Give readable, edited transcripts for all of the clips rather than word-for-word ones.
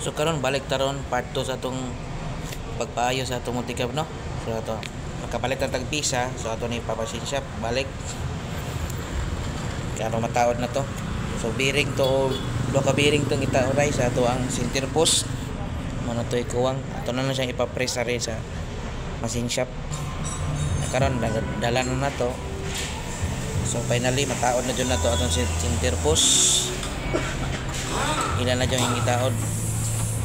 So karon balik taron part 2 sa atong pagpaayo sa atong multicab, no? So ato makapalit ang tag pisa, so ato ni papasin shop balik kaya mataod na to. So bearing to, duha ka bearing tong itaoray sa ato ang center post mo na to ikuwang ato na siyang ipapress rin sa machine shop. Karon dala na to. So finally mataod na jud na to atong center post. Ilan na jud yung itaod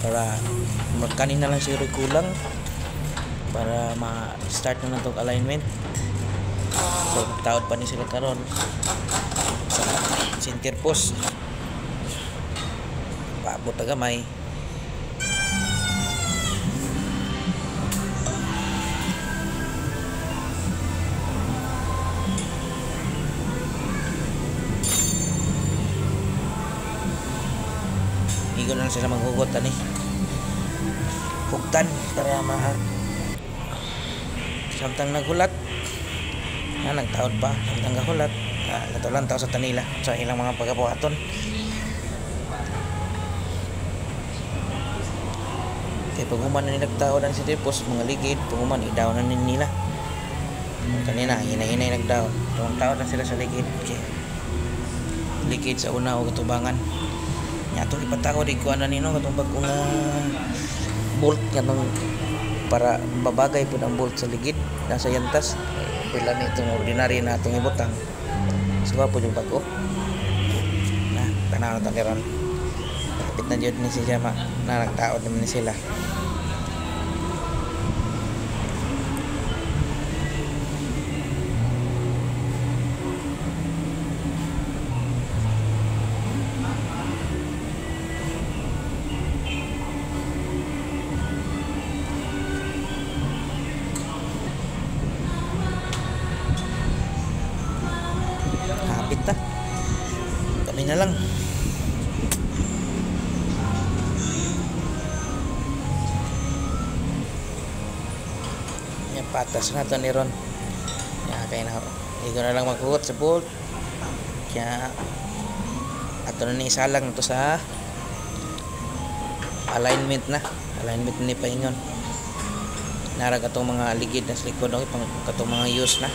para kanina lang siguro kulang para ma-start na itong alignment. So taod pa ni sila karon sa center post, paabot na gamay. Igo na lang sila maghugot ani hugtan para samtang naghulat na nagtaod pa samtang gahulat natulang tao sa tanila sa ilang mga pagkabuhaton. Kaya pag human na nagtaod ang city post mga ligid, pag human idaw na nila kanina hinahinay nagdaw tuwang taod na sila sa ligid. Okay. Ligid sa una o katubangan nya itong ipatawad ikuan na nino katong bagong bolt katong para babagay po ang bolt sa ligid nasa yantas pila ni itong ordinary na itong ibutang suwa po yung bago na tanaw na itong karon kapit na dyan ni si Jama na nagtaod naman ni sila. Ta kami na lang yan patas na to ni Ron yan kaya na ito na lang maghugot sa bolt kaya ato na ni isalang na to sa alignment ni paingon narag atong mga ligid na silikod okay, katong mga use na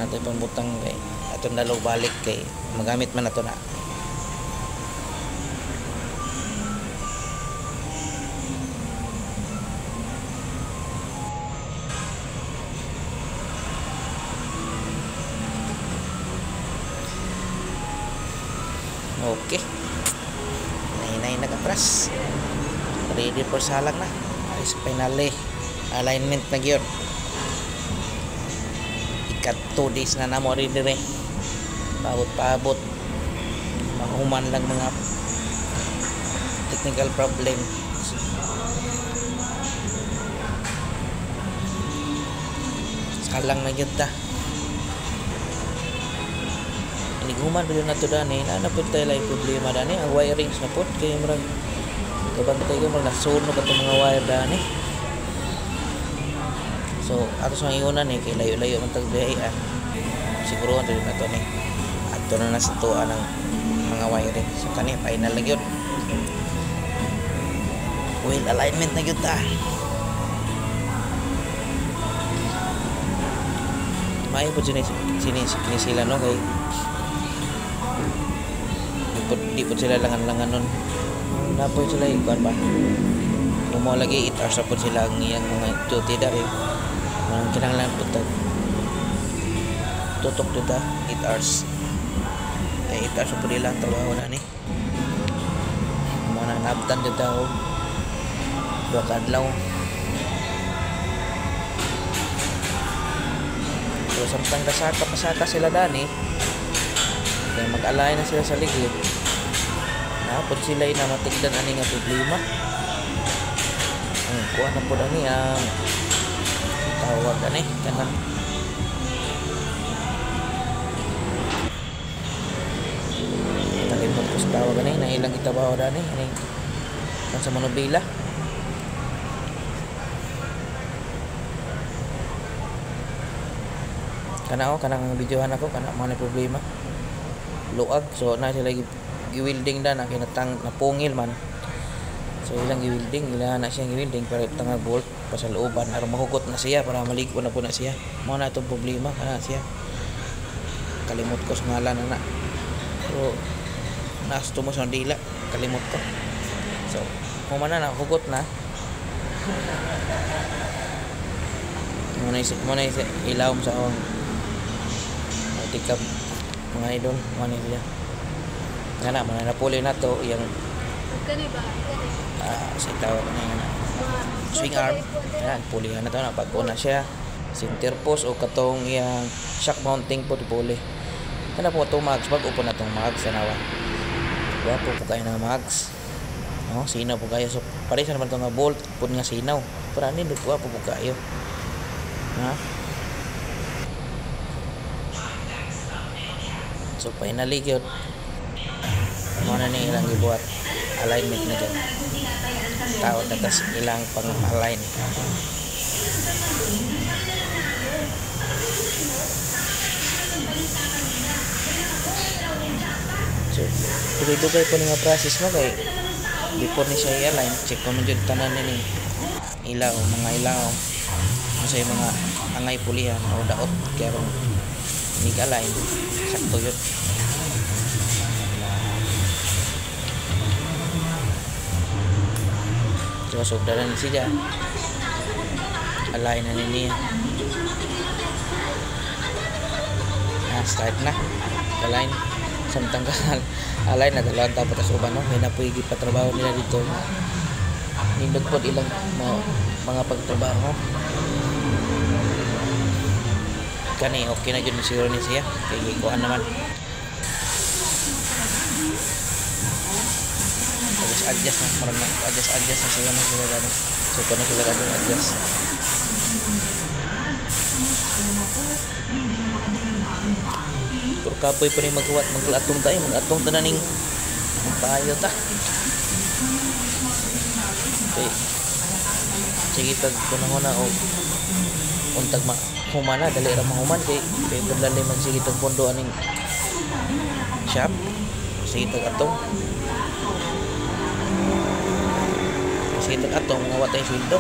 ito pang butang kay atong dalaw balik kay magamit man ato na. Okay, nahinay nag-atras ready for salang na is finally alignment na gyud. Ikat 2 days na namo rin dire paabot mahuman lang mga technical problem. Salang na yun ta iniguman ko na to dani na po tayo lang problema dani ang wirings na po kaya marag kabantay ko marag nasuno ba itong mga wire dani. So ato sa iunan kay layo-layo man tagbiyayan siguro rin na to ato na sa tuwa ng mga wiring. So kani final na yun wheel alignment na yun ta may po sinisila no kay di po sila langan-langan nun na po sila ikuan ba mo lagi 8 hours po sila ang iyang mga duty dari ang kinahanglan po tutok dito 8 hours ay 8 hours po nila trabaho na ni mga nabtan dito dua kadlaw. So samtang pasaka sila dani kaya mag-alay na sila sa ligid napod sila na matigdan ani nga problema ang kuha na po ani ang tawag ani kana talimot ko sa tawag ani na ilang itabaho dani ani kan sa manubila kana kanang videohan ako kana mo na problema luag so na sila gi-welding da na kinatang napungil man So ilang gi-welding, ilang na siyang gi-welding para tanga bolt pa sa looban aron mahugot na siya para maligo na po na siya. Mao na itong problema kana siya. Kalimot ko sa ngalan na. So nasto mo sa dila, kalimot ko. So humana na hugot na. Muna ilawom sa akong tikap mga idol, mga nila. Nga na, mananapuli na to yung sitaw na swing arm. Yan, pulihan na to, napag-una siya. Center post o katong yung shock mounting po puli. Kana po itong mags, pag-upo na itong mags, sanawa. Wapo po kayo ng mags. No, sinaw po kayo. So, pares naman ito nga bolt, po nga sinaw. Para nindot, wapo po kayo. Ha? So, finally, yun. Ano na ni ilang ibuhat alignment na dyan. Tawad na tas ilang pang-align. So, tuloy-tuloy po nga process mo kay before ni siya i-align, check ko man dyan tanan na ni ilaw, mga ilaw. Kasi mga angay pulihan o daot kaya kung nig-align, sakto yun. So, sobra na siya. Align na niya. Start na. Align. Samtang align na dalawang tapos sa uban, no? May napuigi pa trabaho nila dito. Nindot po ilang mga pagtrabaho. Kani, okay na dyan siguro ni siya. Kaya ikuan naman. Adjust na. Parang adjust na sila na sila gano'n. So, kano sila gano'n adjust. Pero kapoy pa rin mag-atong tayo. Mag-atong ta na ning payo ta. Okay. Sige, pag kunahon na o untag humana, dali ra mahuman kay dali man sige tag pondo aning shop. Sige tag atong. Sige tag atong mga watay sweldo.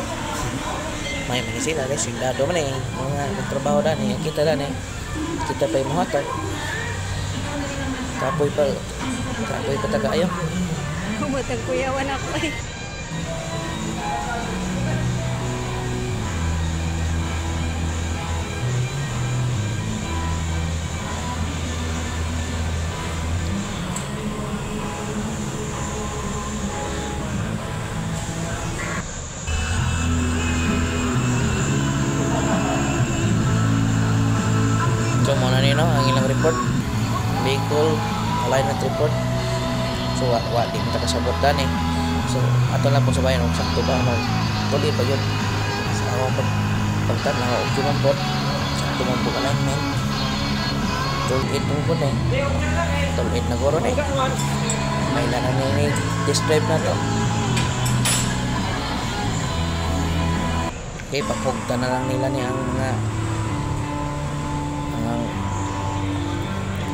May mga sila guys, swildado man mga nagtrabaho dan kita dan kita pa mo hatag. Kapoy pa taga ayo. Matag kuyawan ako eh. So muna nino ang ilang report vehicle alignment report. So wa di kita kasabot dan so ato lang po sa bayan kung sakto ba mo tuloy pa yun sa akong pagtan na okay man po sakto man po alignment tuloy po po tuloy na goro may nananini describe na to. Okay, papugta na lang nila niya ang mga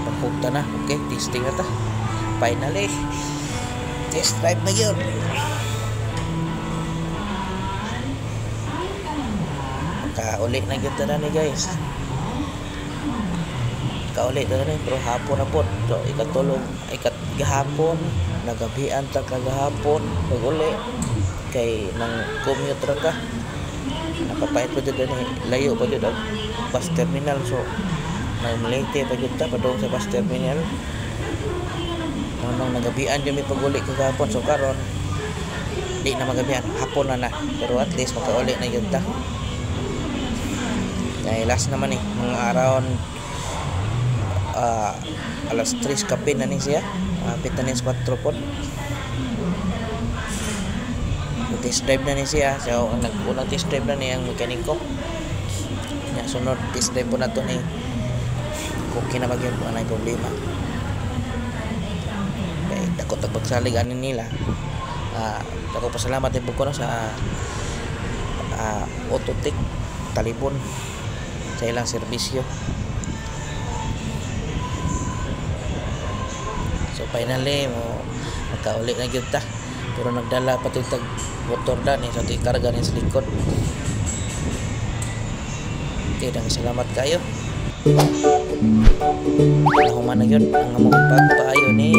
papugta na. Okay, testing na ta. Finally, test drive na yun. Kauli na yun na ni guys. Kauli na ni, pero hapon na po. So, ikatulong, ikatgahapon, nagabian ta kagahapon, pag-uli. Kay nang commute ra ka. Nakapait pa dyan layo pa dyan bus terminal. So, nagmalite pa dyan ta, padong sa bus terminal. Nang nagabian dyan may pag-uli kagahapon. So, karon di na magabian, hapon na. Pero at least makauli na dyan ta. Kaya last naman mga araw alas 3 kape na ni siya. Pitanis 4 po. Test drive na ni siya. So, unang test drive na niya ang mekaniko. Sunod test drive po na ito ni kung kinabagyan po na yung problema. Kaya takot ang pagsalig anin nila. Ako pasalamat din po ko sa Autotech Talibon sa ilang serbisyo. So finally magkauli na gyud ta. Pero nagdala pa ito tag motor dan so ito ikarga niya sa likod. Okay, salamat kayo. Nahuman na yun ang among pagpaayo ni